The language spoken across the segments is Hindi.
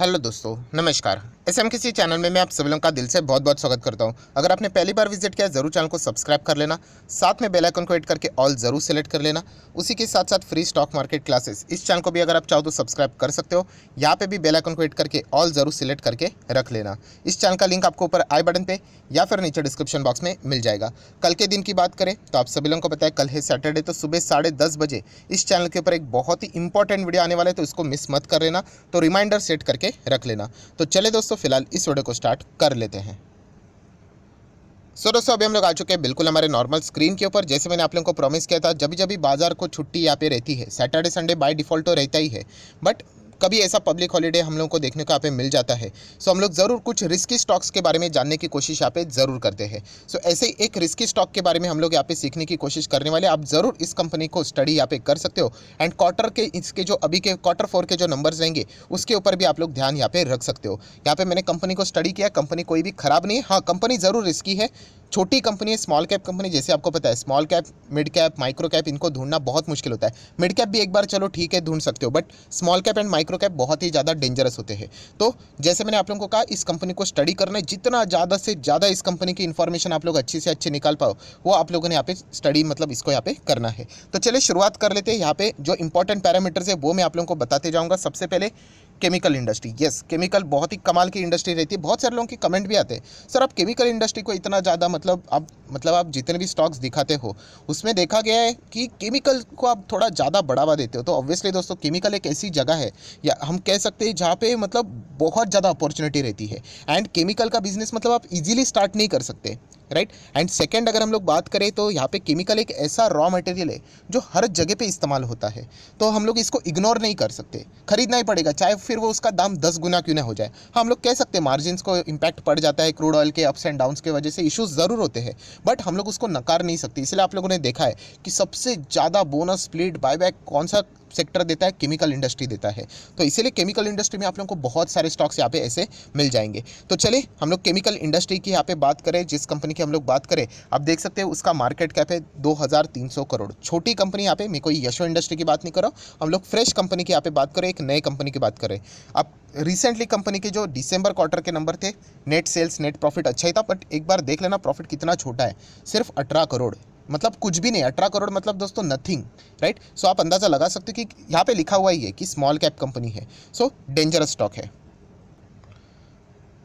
हेलो दोस्तों, नमस्कार। एसएमकेसी चैनल में मैं आप सभी लोगों का दिल से बहुत बहुत स्वागत करता हूं। अगर आपने पहली बार विजिट किया ज़रूर चैनल को सब्सक्राइब कर लेना, साथ में बेल आइकन को हिट करके ऑल ज़रूर सेलेक्ट कर लेना। उसी के साथ साथ फ्री स्टॉक मार्केट क्लासेस इस चैनल को भी अगर आप चाहो तो सब्सक्राइब कर सकते हो। यहाँ पे भी बेल आइकन को हिट करके ऑल ज़रूर सेलेक्ट करके रख लेना। इस चैनल का लिंक आपको ऊपर आई बटन पे या फिर नीचे डिस्क्रिप्शन बॉक्स में मिल जाएगा। कल के दिन की बात करें तो आप सभी लोगों को पता है कल है सैटरडे, तो सुबह 10:30 बजे इस चैनल के ऊपर एक बहुत ही इंपॉर्टेंट वीडियो आने वाला है, तो इसको मिस मत कर लेना। तो रिमाइंडर सेट करके रख लेना। तो चले दोस्तों, फिलहाल इस वीडियो को स्टार्ट कर लेते हैं। दोस्तों, अभी हम लोग आ चुके हैं बिल्कुल हमारे नॉर्मल स्क्रीन के ऊपर। जैसे मैंने आप लोगों को प्रॉमिस किया था, जब भी बाजार को छुट्टी यहाँ पे रहती है, सैटरडे संडे बाय डिफ़ॉल्ट तो रहता ही है, बट कभी ऐसा पब्लिक हॉलीडे हम लोगों को देखने को यहाँ पे मिल जाता है। सो हम लोग ज़रूर कुछ रिस्की स्टॉक्स के बारे में जानने की कोशिश यहाँ पे ज़रूर करते हैं। सो ऐसे ही एक रिस्की स्टॉक के बारे में हम लोग यहाँ पे सीखने की कोशिश करने वाले। आप ज़रूर इस कंपनी को स्टडी यहाँ पे कर सकते हो, एंड क्वार्टर के इसके जो अभी के Q4 के जो नंबर्स रहेंगे उसके ऊपर भी आप लोग ध्यान यहाँ पे रख सकते हो। यहाँ पे मैंने कंपनी को स्टडी किया, कंपनी कोई भी खराब नहीं है। हाँ, कंपनी ज़रूर रिस्की है, छोटी कंपनी है, स्मॉल कैप कंपनी। जैसे आपको पता है small cap, mid cap, micro cap, इनको ढूंढना बहुत मुश्किल होता है। मिड कैप भी एक बार चलो ठीक है ढूंढ सकते हो, but small cap and micro cap बहुत ही ज़्यादा डेंजरस होते हैं। तो जैसे मैंने आप लोगों को कहा, इस कंपनी को स्टडी करना है, जितना ज़्यादा से ज़्यादा इस कंपनी की इन्फॉर्मेशन आप लोग अच्छी से अच्छी निकाल पाओ, वो आप लोगों ने यहाँ पे स्टडी मतलब इसको यहाँ पे करना है। तो चलिए शुरुआत कर लेते हैं। यहाँ पे जो इंपॉर्टेंट पैरामीटर्स है वो मैं आप लोगों को बताते जाऊँगा। सबसे पहले केमिकल इंडस्ट्री। यस, केमिकल बहुत ही कमाल की इंडस्ट्री रहती है। बहुत सारे लोगों के कमेंट भी आते हैं, सर आप केमिकल इंडस्ट्री को इतना ज़्यादा मतलब आप जितने भी स्टॉक्स दिखाते हो उसमें देखा गया है कि केमिकल को आप थोड़ा ज़्यादा बढ़ावा देते हो। तो ऑब्वियसली दोस्तों, केमिकल एक ऐसी जगह है, या हम कह सकते हैं जहाँ पे मतलब बहुत ज़्यादा अपॉर्चुनिटी रहती है, एंड केमिकल का बिजनेस मतलब आप इजीली स्टार्ट नहीं कर सकते, राइट। एंड सेकेंड, अगर हम लोग बात करें तो यहाँ पे केमिकल एक ऐसा रॉ मटेरियल है जो हर जगह पे इस्तेमाल होता है। तो हम लोग इसको इग्नोर नहीं कर सकते, खरीदना ही पड़ेगा, चाहे फिर वो उसका दाम 10 गुना क्यों ना हो जाए। हाँ, हम लोग कह सकते हैं मार्जिन्स को इम्पैक्ट पड़ जाता है, क्रूड ऑयल के अप्स एंड डाउन्स की वजह से इश्यूज ज़रूर होते हैं, बट हम लोग उसको नकार नहीं सकते। इसलिए आप लोगों ने देखा है कि सबसे ज़्यादा बोनस, स्प्लिट, बायबैक कौन सा सेक्टर देता है? केमिकल इंडस्ट्री देता है। तो इसीलिए केमिकल इंडस्ट्री में आप लोगों को बहुत सारे स्टॉक्स यहाँ पे ऐसे मिल जाएंगे। तो चलिए हम लोग केमिकल इंडस्ट्री की यहाँ पे बात करें। जिस कंपनी की हम लोग बात करें, आप देख सकते हैं उसका मार्केट कैप है 2300 करोड़। छोटी कंपनी यहाँ पे, मैं कोई यशो इंडस्ट्री की बात नहीं कर रहा हूँ, हम लोग फ्रेश कंपनी की यहाँ पे बात करें, एक नए कंपनी की बात करें। अब रिसेंटली कंपनी के जो दिसंबर क्वार्टर के नंबर थे, नेट सेल्स, नेट प्रॉफिट अच्छा ही था, बट एक बार देख लेना प्रॉफिट कितना छोटा है, सिर्फ 18 करोड़। मतलब कुछ भी नहीं, 18 करोड़ मतलब दोस्तों नथिंग, राइट। सो आप अंदाज़ा लगा सकते हो कि यहाँ पे लिखा हुआ ही है कि स्मॉल कैप कंपनी है, सो डेंजरस स्टॉक है।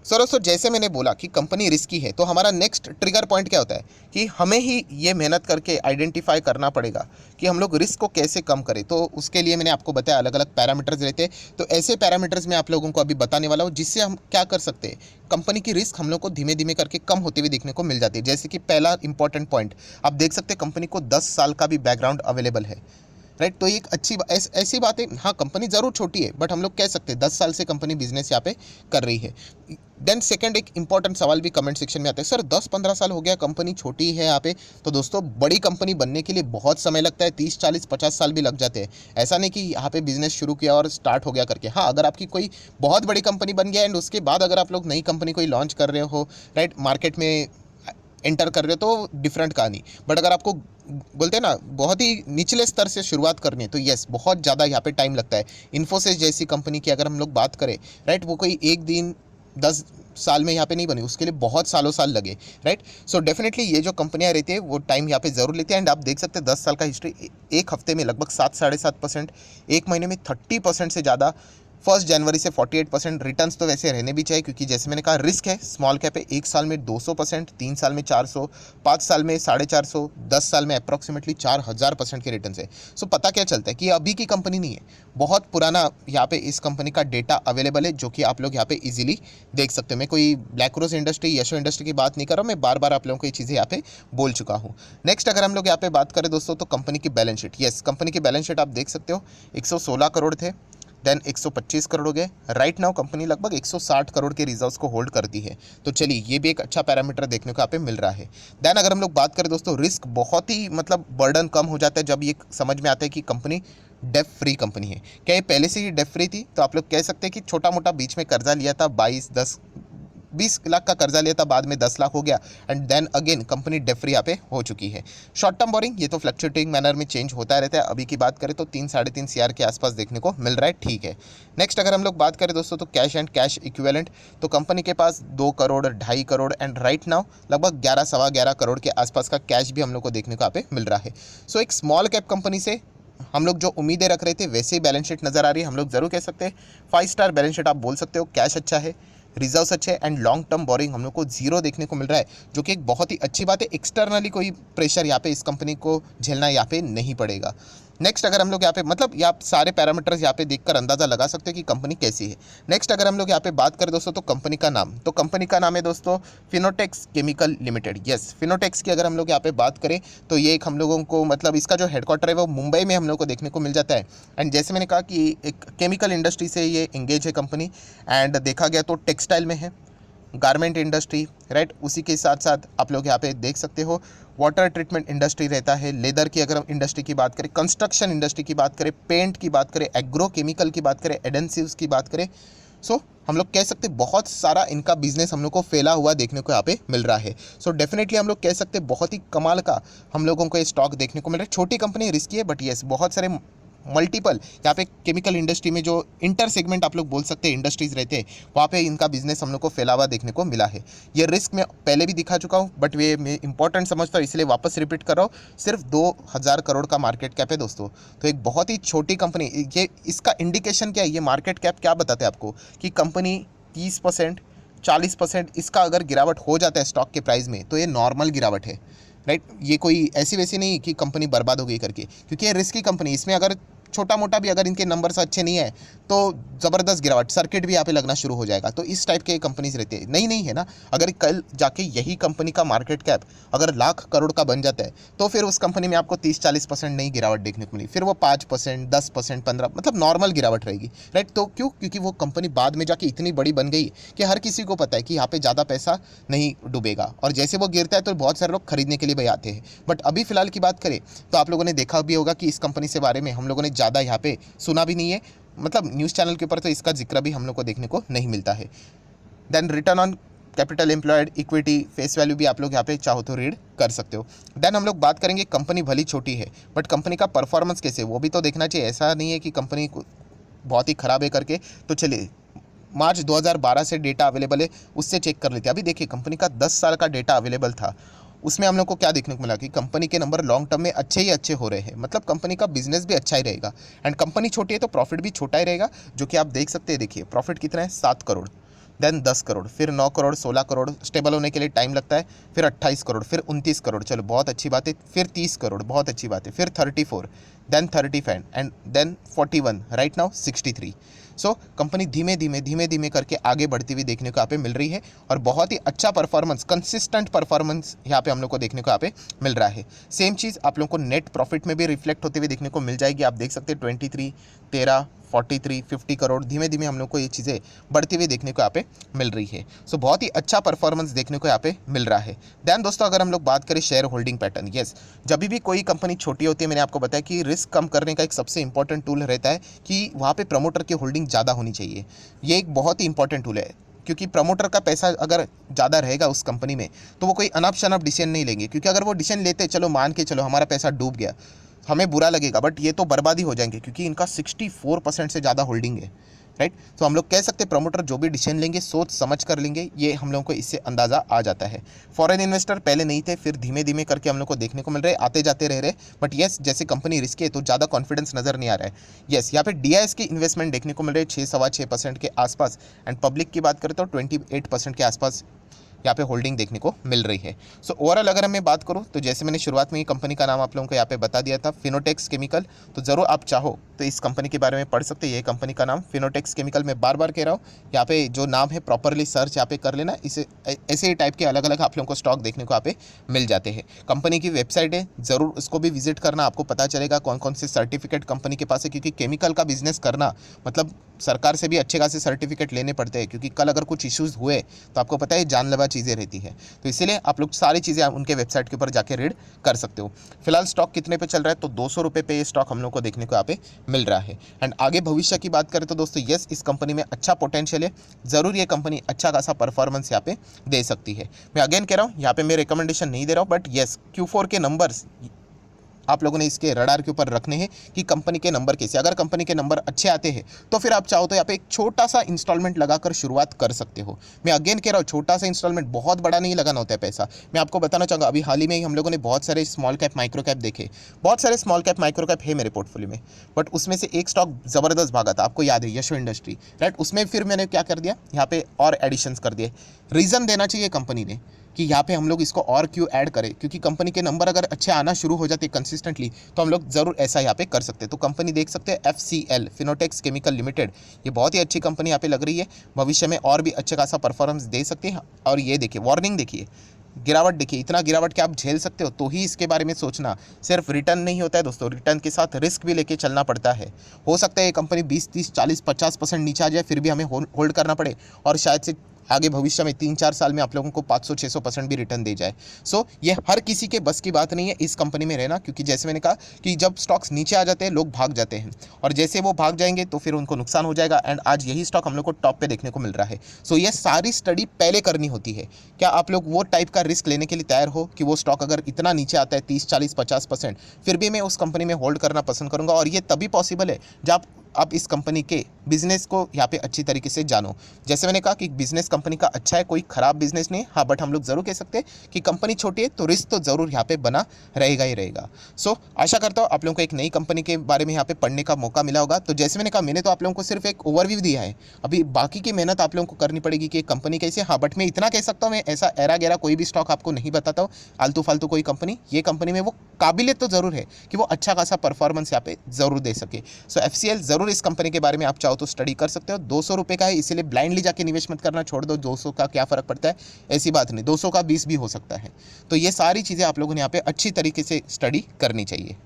सर दोस्तों, जैसे मैंने बोला कि कंपनी रिस्की है, तो हमारा नेक्स्ट ट्रिगर पॉइंट क्या होता है कि हमें ही ये मेहनत करके आइडेंटिफाई करना पड़ेगा कि हम लोग रिस्क को कैसे कम करें। तो उसके लिए मैंने आपको बताया अलग अलग पैरामीटर्स रहते हैं। तो ऐसे पैरामीटर्स मैं आप लोगों को अभी बताने वाला हूँ, जिससे हम क्या कर सकते हैं, कंपनी की रिस्क हम लोग को धीमे धीमे करके कम होते हुए देखने को मिल जाती है। जैसे कि पहला इंपॉर्टेंट पॉइंट, आप देख सकते हैं कंपनी को 10 साल का भी बैकग्राउंड अवेलेबल है, राइट। तो एक अच्छी ऐसी बात है। हाँ, कंपनी ज़रूर छोटी है, बट हम लोग कह सकते हैं 10 साल से कंपनी बिजनेस यहाँ पे कर रही है। देन सेकंड, एक इंपॉर्टेंट सवाल भी कमेंट सेक्शन में आता है, सर 10-15 साल हो गया कंपनी छोटी है यहाँ पे। तो दोस्तों, बड़ी कंपनी बनने के लिए बहुत समय लगता है, 30-40-50 साल भी लग जाते हैं। ऐसा नहीं कि यहाँ पे बिजनेस शुरू किया और स्टार्ट हो गया करके। हाँ, अगर आपकी कोई बहुत बड़ी कंपनी बन गया एंड उसके बाद अगर आप लोग नई कंपनी कोई लॉन्च कर रहे हो, राइट, मार्केट में एंटर कर रहे हो, तो डिफरेंट कहानी। बट अगर आपको बोलते हैं ना बहुत ही निचले स्तर से शुरुआत करनी है, तो यस, बहुत ज़्यादा यहाँ पे टाइम लगता है। इन्फोसिस जैसी कंपनी की अगर हम लोग बात करें, राइट, वो कोई एक दिन 10 साल में यहाँ पे नहीं बनी, उसके लिए बहुत सालों साल लगे, राइट। सो डेफिनेटली ये जो कंपनियाँ रहती है वो टाइम यहाँ पे ज़रूर लेती है। एंड आप देख सकते हैं 10 साल का हिस्ट्री, एक हफ्ते में लगभग 7-7.5%, एक महीने में 30% से ज़्यादा, 1 जनवरी से 48%। रिटर्न्स तो वैसे रहने भी चाहिए, क्योंकि जैसे मैंने कहा रिस्क है, स्मॉल कैप है। 1 साल में 200%, 3 साल में 400, 5 साल में 450, 10 साल में अप्रॉक्सीमेटली 4000% के रिटर्न्स है। सो पता क्या चलता है कि ये अभी की कंपनी नहीं है, बहुत पुराना यहाँ पे इस कंपनी का डेटा अवेलेबल है, जो कि आप लोग यहाँ पे इजीली देख सकते हो। मैं कोई ब्लैक रोज इंडस्ट्री, यशो इंडस्ट्री की बात नहीं कर रहा हूँ, मैं बार बार आप लोगों को ये चीज़ें यहाँ पे बोल चुका हूँ। नेक्स्ट, अगर हम लोग यहाँ पे बात करें दोस्तों, तो कंपनी की बैलेंस शीट। यस, कंपनी की बैलेंस शीट आप देख सकते हो, 116 करोड़ थे, देन 125 करोड़ हो गए। राइट नाउ कंपनी लगभग 160 करोड़ के रिजर्व्स को होल्ड करती है। तो चलिए, ये भी एक अच्छा पैरामीटर देखने को यहाँ पे मिल रहा है। देन अगर हम लोग बात करें दोस्तों, रिस्क बहुत ही मतलब बर्डन कम हो जाता है जब ये समझ में आता है कि कंपनी डेफ फ्री कंपनी है। क्या ये पहले से ही डेफ फ्री थी? तो आप लोग कह सकते हैं कि छोटा मोटा बीच में कर्जा लिया था, 22-10 20 लाख का कर्जा लिया था, बाद में 10 लाख हो गया and then again company debt free यहाँ पे हो चुकी है। शॉर्ट टर्म बोरिंग ये तो फ्लक्चुएटिंग मैनर में चेंज होता रहता है। अभी की बात करें तो 3-3.5 CR के आसपास देखने को मिल रहा है, ठीक है। नेक्स्ट अगर हम लोग बात करें दोस्तों तो कैश एंड कैश इक्विवेलेंट, तो कंपनी के पास 2 crore 2.5 crore and right now लगभग 11-11.25 करोड़ के आसपास का कैश भी हम लोग को देखने को यहाँ पे मिल रहा है। सो एक स्मॉल कैप कंपनी से हम लोग जो उम्मीदें रख रहे थे वैसे ही बैलेंस शीट नज़र आ रही है। हम लोग जरूर कह सकते हैं 5 स्टार बैलेंस शीट आप बोल सकते हो। कैश अच्छा है, रिजर्व्स अच्छे एंड लॉन्ग टर्म बोरिंग हम लोग को 0 देखने को मिल रहा है, जो कि एक बहुत ही अच्छी बात है। एक्सटर्नली कोई प्रेशर यहाँ पे इस कंपनी को झेलना यहाँ पे नहीं पड़ेगा। नेक्स्ट अगर हम लोग यहाँ पे मतलब आप सारे पैरामीटर्स यहाँ पे देखकर अंदाज़ा लगा सकते हो कि कंपनी कैसी है। नेक्स्ट अगर हम लोग यहाँ पे बात करें दोस्तों तो कंपनी का नाम, तो कंपनी का नाम है दोस्तों Fineotex chemical limited. Yes, Fineotex की अगर हम लोग यहाँ पे बात करें तो ये एक हम लोगों को मतलब इसका जो हेडक्वार्टर है वो मुंबई में हम लोग को देखने को मिल जाता है। एंड जैसे मैंने कहा कि एक केमिकल इंडस्ट्री से ये इंगेज है कंपनी, एंड देखा गया तो टेक्सटाइल में है, गारमेंट इंडस्ट्री, राइट। उसी के साथ साथ आप लोग यहाँ पे देख सकते हो वाटर ट्रीटमेंट इंडस्ट्री रहता है, लेदर की अगर हम इंडस्ट्री की बात करें, कंस्ट्रक्शन इंडस्ट्री की बात करें, पेंट की बात करें, एग्रो केमिकल की बात करें, एडेंसिव्स की बात करें। सो हम लोग कह सकते हैं बहुत सारा इनका बिजनेस हम लोग को फैला हुआ देखने को यहाँ पे मिल रहा है। सो डेफिनेटली हम लोग कह सकते हैं बहुत ही कमाल का हम लोगों को ये स्टॉक देखने को मिल रहा है। छोटी कंपनी रिस्की है बट येस बहुत सारे मल्टीपल यहाँ पे केमिकल इंडस्ट्री में जो इंटर सेगमेंट आप लोग बोल सकते हैं इंडस्ट्रीज रहते हैं, वहाँ पे इनका बिजनेस हम लोग को फैला हुआ देखने को मिला है। ये रिस्क मैं पहले भी दिखा चुका हूँ बट ये मैं इंपॉर्टेंट समझता हूँ इसलिए वापस रिपीट कर रहा हूँ। सिर्फ 2000 करोड़ का मार्केट कैप है दोस्तों, तो एक बहुत ही छोटी कंपनी। ये इसका इंडिकेशन क्या है, ये मार्केट कैप क्या बताते हैं आपको कि कंपनी 30% 40% इसका अगर गिरावट हो जाता है स्टॉक के प्राइस में तो ये नॉर्मल गिरावट है, राइट। ये कोई ऐसी वैसी नहीं कि कंपनी बर्बाद हो गई करके, क्योंकि ये रिस्की कंपनी, इसमें अगर छोटा मोटा भी अगर इनके नंबर्स अच्छे नहीं है तो ज़बरदस्त गिरावट, सर्किट भी यहाँ पे लगना शुरू हो जाएगा। तो इस टाइप के कंपनीज रहती है, नहीं है ना। अगर कल जाके यही कंपनी का मार्केट कैप अगर लाख करोड़ का बन जाता है तो फिर उस कंपनी में आपको 30-40% नहीं गिरावट देखने को मिली, फिर वो 5% 10% 15 मतलब नॉर्मल गिरावट रहेगी, राइट। तो क्यों, क्योंकि वो कंपनी बाद में जाके इतनी बड़ी बन गई कि हर किसी को पता है कि यहाँ पे ज़्यादा पैसा नहीं डूबेगा, और जैसे वो गिरता है तो बहुत सारे लोग खरीदने के लिए भी आते हैं। बट अभी फिलहाल की बात करें तो आप लोगों ने देखा भी होगा कि इस कंपनी से बारे में हम लोगों ने ज़्यादा यहाँ पे सुना भी नहीं है, मतलब न्यूज़ चैनल के ऊपर तो इसका जिक्र भी हम लोग को देखने को नहीं मिलता है। Then return on capital employed, equity, face value भी आप लोग यहाँ पे चाहो तो रीड कर सकते हो। देन हम लोग बात करेंगे कंपनी भली छोटी है बट कंपनी का परफॉर्मेंस कैसे, वो भी तो देखना चाहिए। ऐसा नहीं है कि कंपनी बहुत ही ख़राब है करके तो चलिए मार्च 2012 से डेटा अवेलेबल है उससे चेक कर लेते हैं। अभी देखिए कंपनी का 10 साल का डेटा अवेलेबल था, उसमें हम लोग को क्या देखने को मिला कि कंपनी के नंबर लॉन्ग टर्म में अच्छे ही अच्छे हो रहे हैं, मतलब कंपनी का बिजनेस भी अच्छा ही रहेगा। एंड कंपनी छोटी है तो प्रॉफिट भी छोटा ही रहेगा, जो कि आप देख सकते हैं। देखिए प्रॉफिट कितना है, 7 करोड़, देन 10 करोड़, फिर 9 करोड़, 16 करोड़, स्टेबल होने के लिए टाइम लगता है, फिर 28 करोड़, फिर 29 करोड़, चलो बहुत अच्छी बात है, फिर 30 करोड़, बहुत अच्छी बात है, फिर 34, then 35 and then 41, right now 63। So company धीमे धीमे करके आगे बढ़ती हुई देखने को यहाँ पे मिल रही है, और बहुत ही अच्छा परफॉर्मेंस, कंसिस्टेंट परफॉर्मेंस यहाँ पे हम लोग को देखने को यहाँ पे मिल रहा है। सेम चीज़ आप लोग को नेट प्रॉफिट में भी रिफ्लेक्ट होते हुए देखने को मिल जाएगी। आप देख सकते हैं 23, 13, 43, 50 करोड़, धीमे धीमे हम लोग को ये चीज़ें बढ़ती हुई देखने को यहाँ पे मिल रही है। सो बहुत ही अच्छा परफॉर्मेंस देखने को यहाँ पे मिल रहा है। दैन दोस्तों अगर हम लोग बात करें शेयर होल्डिंग पैटर्न, यस, जब भी कोई कंपनी छोटी होती है, मैंने आपको बताया कि रिस्क कम करने का एक सबसे इंपॉर्टेंट टूल रहता है कि वहाँ पे प्रमोटर की होल्डिंग ज़्यादा होनी चाहिए। ये एक बहुत ही इंपॉर्टेंट टूल है, क्योंकि प्रमोटर का पैसा अगर ज़्यादा रहेगा उस कंपनी में तो वो कोई अनप शनप डिसीजन नहीं लेंगे, क्योंकि अगर वो डिसीजन लेते चलो मान के चलो हमारा पैसा डूब गया, हमें बुरा लगेगा, बट ये तो बर्बादी हो जाएंगे क्योंकि इनका 64% से ज़्यादा होल्डिंग है, राइट। तो हम लोग कह सकते हैं प्रमोटर जो भी डिसीजन लेंगे सोच समझ कर लेंगे, ये हम लोगों को इससे अंदाज़ा आ जाता है। फॉरेन इन्वेस्टर पहले नहीं थे, फिर धीमे धीमे करके हम लोग को देखने को मिल रहे, आते जाते रह रहे, बट येस जैसे कंपनी रिस्की है तो ज़्यादा कॉन्फिडेंस नज़र नहीं आ रहा है। येस यहाँ पे DIS की इन्वेस्टमेंट देखने को मिल रही है 6-6.25% के आसपास, एंड पब्लिक की बात करें तो 28% के आसपास यहाँ पे होल्डिंग देखने को मिल रही है। सो ओवरऑल अगर मैं बात करूँ तो जैसे मैंने शुरुआत में ही कंपनी का नाम आप लोगों को यहाँ पे बता दिया था, फिनोटेक्स केमिकल, तो ज़रूर आप चाहो तो इस कंपनी के बारे में पढ़ सकते हैं। ये कंपनी का नाम फिनोटेक्स केमिकल, मैं बार बार कह रहा हूँ, यहाँ पे जो नाम है प्रॉपरली सर्च यहाँ पे कर लेना, इसे ऐसे ही टाइप के अलग अलग आप लोगों को स्टॉक देखने को यहाँ पे मिल जाते हैं। कंपनी की वेबसाइट है, ज़रूर उसको भी विजिट करना, आपको पता चलेगा कौन कौन से सर्टिफिकेट कंपनी के पास है, क्योंकि केमिकल का बिजनेस करना मतलब सरकार से भी अच्छे खासे सर्टिफिकेट लेने पड़ते हैं, क्योंकि कल अगर कुछ इश्यूज़ हुए तो आपको पता है जानलेवा चीज़ें रहती है। तो इसीलिए आप लोग सारी चीज़ें उनके वेबसाइट के ऊपर जाके रीड कर सकते हो। फिलहाल स्टॉक कितने पे चल रहा है, तो 200 रुपये पे ये स्टॉक हम लोग को देखने को यहाँ पे मिल रहा है। एंड आगे भविष्य की बात करें तो दोस्तों यस, इस कंपनी में अच्छा पोटेंशियल है, ज़रूर ये कंपनी अच्छा खासा परफॉर्मेंस यहाँ पे दे सकती है। मैं अगेन कह रहा हूँ, यहाँ पे मैं रिकमेंडेशन नहीं दे रहा हूँ, बट यस Q4 के नंबर्स आप लोगों ने इसके रडार के ऊपर रखने हैं कि कंपनी के नंबर कैसे, अगर कंपनी के नंबर अच्छे आते हैं तो फिर आप चाहो तो यहाँ पे एक छोटा सा इंस्टॉलमेंट लगाकर शुरुआत कर सकते हो। मैं अगेन कह रहा हूँ, छोटा सा इंस्टॉलमेंट, बहुत बड़ा नहीं लगाना होता है पैसा। मैं आपको बताना चाहूँगा, अभी हाल ही में ही हम लोगों ने बहुत सारे स्मॉल कैप माइक्रो कैप देखे, बहुत सारे स्मॉल कैप माइक्रो कैप है मेरे पोर्टफोलियो में, बट उसमें से एक स्टॉक ज़बरदस्त भागा था, आपको याद है, यशो इंडस्ट्री, राइट। उसमें फिर मैंने क्या कर दिया, यहाँ पे और एडिशंस कर दिए। रीज़न देना चाहिए कंपनी ने कि यहाँ पे हम लोग इसको और क्यों ऐड करें, क्योंकि कंपनी के नंबर अगर अच्छे आना शुरू हो जाते कंसिस्टेंटली तो हम लोग ज़रूर ऐसा यहाँ पे कर सकते हैं। तो कंपनी देख सकते हैं FCL, फिनोटेक्स केमिकल लिमिटेड, ये बहुत ही अच्छी कंपनी यहाँ पे लग रही है, भविष्य में और भी अच्छे खासा परफॉर्मेंस दे सकते हैं। और ये देखिए वार्निंग, देखिए गिरावट, देखिए इतना गिरावट क्या आप झेल सकते हो, तो ही इसके बारे में सोचना। सिर्फ रिटर्न नहीं होता है दोस्तों, रिटर्न के साथ रिस्क भी लेके चलना पड़ता है। हो सकता है ये कंपनी 20, 30, 40, 50% नीचे आ जाए, फिर भी हमें होल्ड करना पड़े, और शायद से आगे भविष्य में 3-4 साल में आप लोगों को 500-600% भी रिटर्न दे जाए। सो ये हर किसी के बस की बात नहीं है इस कंपनी में रहना, क्योंकि जैसे मैंने कहा कि जब स्टॉक्स नीचे आ जाते हैं लोग भाग जाते हैं, और जैसे वो भाग जाएंगे तो फिर उनको नुकसान हो जाएगा। एंड आज यही स्टॉक हम लोग को टॉप पे देखने को मिल रहा है। सो ये सारी स्टडी पहले करनी होती है। क्या आप लोग वो टाइप का रिस्क लेने के लिए तैयार हो कि वो स्टॉक अगर इतना नीचे आता है 30, 40, 50%, फिर भी मैं उस कंपनी में होल्ड करना पसंद करूँगा। और ये तभी पॉसिबल है जब आप इस कंपनी के बिजनेस को यहाँ पे अच्छी तरीके से जानो। जैसे मैंने कहा कि बिजनेस कंपनी का अच्छा है, कोई खराब बिजनेस नहीं है, हाँ, बट हम लोग ज़रूर कह सकते हैं कि कंपनी छोटी है तो रिस्क तो ज़रूर यहाँ पे बना रहेगा ही रहेगा। सो आशा करता हूँ आप लोगों को एक नई कंपनी के बारे में यहाँ पे पढ़ने का मौका मिला होगा। तो जैसे मैंने कहा, मैंने तो आप लोगों को सिर्फ एक ओवरव्यू दिया है, अभी बाकी की मेहनत आप लोगों को करनी पड़ेगी कि कंपनी कैसे। हाँ, बट मैं इतना कह सकता हूँ, मैं ऐसा एरा गैरा कोई भी स्टॉक आपको नहीं बताता हूँ, आलतू फालतू कोई कंपनी। ये कंपनी में वो काबिलियत तो ज़रूर है कि वो अच्छा खासा परफॉर्मेंस यहाँ पे ज़रूर दे सके। सो FCL ज़रूर इस कंपनी के बारे में आप चाहो तो स्टडी कर सकते हो। 200 रुपये का है, इसीलिए ब्लाइंडली जाके निवेश मत करना, छोड़ दो, 200 का क्या फ़र्क पड़ता है, ऐसी बात नहीं, 200 का 20 भी हो सकता है। तो ये सारी चीज़ें आप लोगों ने यहाँ पे अच्छी तरीके से स्टडी करनी चाहिए।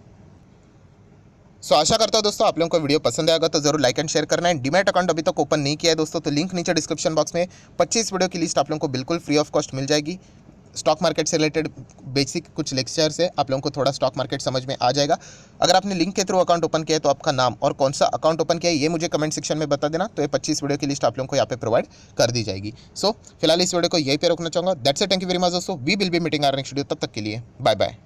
सो आशा करता हूँ दोस्तों आप लोगों को वीडियो पसंद आएगा, तो जरूर लाइक एंड शेयर करना है। डीमैट अकाउंट अभी तक ओपन नहीं किया है दोस्तों, तो लिंक नीचे डिस्क्रिप्शन बॉक्स में 25 वीडियो की लिस्ट आप लोगों को बिल्कुल फ्री ऑफ कॉस्ट मिल जाएगी। स्टॉक मार्केट से रिलेटेड बेसिक कुछ लेक्चर्स है, आप लोगों को थोड़ा स्टॉक मार्केट समझ में आ जाएगा। अगर आपने लिंक के थ्रू अकाउंट ओपन किया है तो आपका नाम और कौन सा अकाउंट ओपन किया है ये मुझे कमेंट सेक्शन में बता देना, तो ये 25 वीडियो की लिस्ट आप लोगों को यहाँ पे प्रोवाइड कर दी जाएगी। सो फिलहाल इस वीडियो को यहीं पे रोकना चाहूँगा। That's it, thank you very much दोस्तों, we will be meeting our next video, तब तक के लिए बाय बाय।